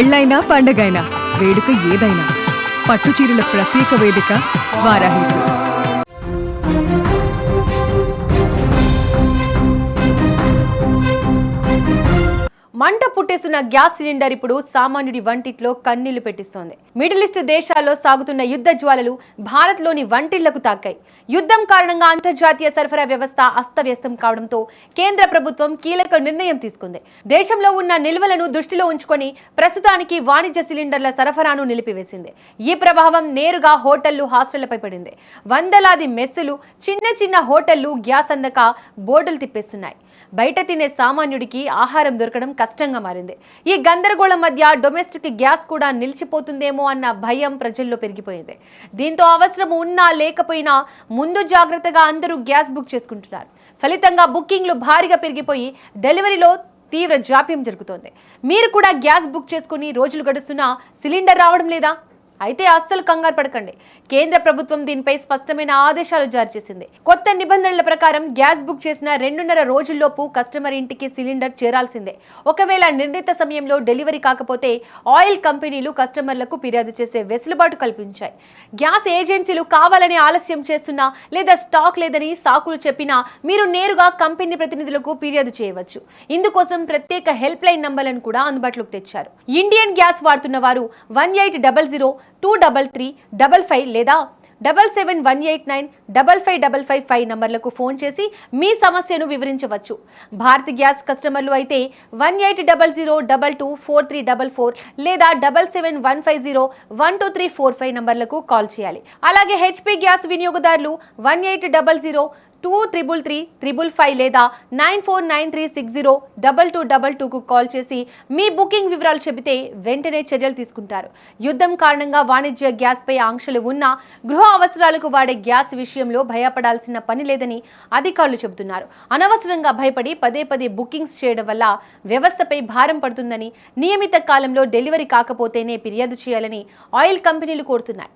పెళ్ళైనా పండగైనా వేడుక ఏదైనా పట్టుచీరల ప్రత్యేక వేదిక వారాహి సిల్క్స్. మంట పుట్టేస్తున్న గ్యాస్ సిలిండర్ ఇప్పుడు సామాన్యుడి వంటిట్లో కన్నీళ్లు పెట్టిస్తోంది. మిడిల్ ఈస్ట్ దేశాల్లో సాగుతున్న యుద్ధ జ్వాలలు భారత్లోని వంటిళ్లకు తాకాయి. యుద్ధం కారణంగా అంతర్జాతీయ సరఫరా వ్యవస్థ అస్తవ్యస్తం కావడంతో కేంద్ర ప్రభుత్వం కీలక నిర్ణయం తీసుకుంది. దేశంలో ఉన్న నిల్వలను దృష్టిలో ఉంచుకొని ప్రస్తుతానికి వాణిజ్య సిలిండర్ల సరఫరాను నిలిపివేసింది. ఈ ప్రభావం నేరుగా హోటళ్లు, హాస్టళ్లపై పడింది. వందలాది మెస్సులు, చిన్న చిన్న హోటళ్లు గ్యాస్ అందక బోర్డులు తిప్పేస్తున్నాయి. బయట తినే సామాన్యుడికి ఆహారం దొరకడం కష్టంగా మారింది. ఈ గందరగోళం మధ్య డొమెస్టిక్ గ్యాస్ కూడా నిలిచిపోతుందేమో అన్న భయం ప్రజల్లో పెరిగిపోయింది. దీంతో అవసరం ఉన్నా లేకపోయినా ముందు జాగ్రత్తగా అందరూ గ్యాస్ బుక్ చేసుకుంటున్నారు. ఫలితంగా బుకింగ్లు భారీగా పెరిగిపోయి డెలివరీలో తీవ్ర జాప్యం జరుగుతోంది. మీరు కూడా గ్యాస్ బుక్ చేసుకుని రోజులు గడుస్తున్నా సిలిండర్ రావడం లేదా? అయితే అస్సలు కంగారు పడకండి. కేంద్ర ప్రభుత్వం దీనిపై స్పష్టమైన ఆదేశాలు జారీ చేసింది. కొత్త నిబంధనల ప్రకారం గ్యాస్ బుక్ చేసిన 2.5 రోజుల్లోపు కస్టమర్ ఇంటికి సిలిండర్ చేరాల్సిందే. ఒకవేళ నిర్ణీత సమయంలో డెలివరీ కాకపోతే ఆయిల్ కంపెనీలు కస్టమర్లకు ఫిర్యాదు చేసే వెసులుబాటు కల్పించాయి. గ్యాస్ ఏజెన్సీలు కావాలని ఆలస్యం చేస్తున్నా లేదా స్టాక్ లేదని సాకులు చెప్పినా మీరు నేరుగా కంపెనీ ప్రతినిధులకు ఫిర్యాదు చేయవచ్చు. ఇందుకోసం ప్రత్యేక హెల్ప్ లైన్ నంబర్లను కూడా అందుబాటులోకి తెచ్చారు. ఇండియన్ గ్యాస్ వాడుతున్న వారు 1800-233-55 లేదా 77-189-55555 నంబర్లకు ఫోన్ చేసి మీ సమస్యను వివరించవచ్చు. భారత్ గ్యాస్ కస్టమర్లు అయితే 1800-224344 లేదా 77-150-12345 నంబర్లకు కాల్ చేయాలి. అలాగే హెచ్పీ గ్యాస్ వినియోగదారులు 1800-233-555 లేదా 9493602222కు కాల్ చేసి మీ బుకింగ్ వివరాలు చెబితే వెంటనే చర్యలు తీసుకుంటారు. యుద్ధం కారణంగా వాణిజ్య గ్యాస్ పై ఆంక్షలు ఉన్నా గృహ అవసరాలకు వాడే గ్యాస్ విషయంలో భయపడాల్సిన పని లేదని అధికారులు చెబుతున్నారు. అనవసరంగా భయపడి పదే బుకింగ్స్ చేయడం వల్ల వ్యవస్థపై భారం పడుతుందని, నియమిత కాలంలో డెలివరీ కాకపోతేనే ఫిర్యాదు చేయాలని ఆయిల్ కంపెనీలు కోరుతున్నాయి.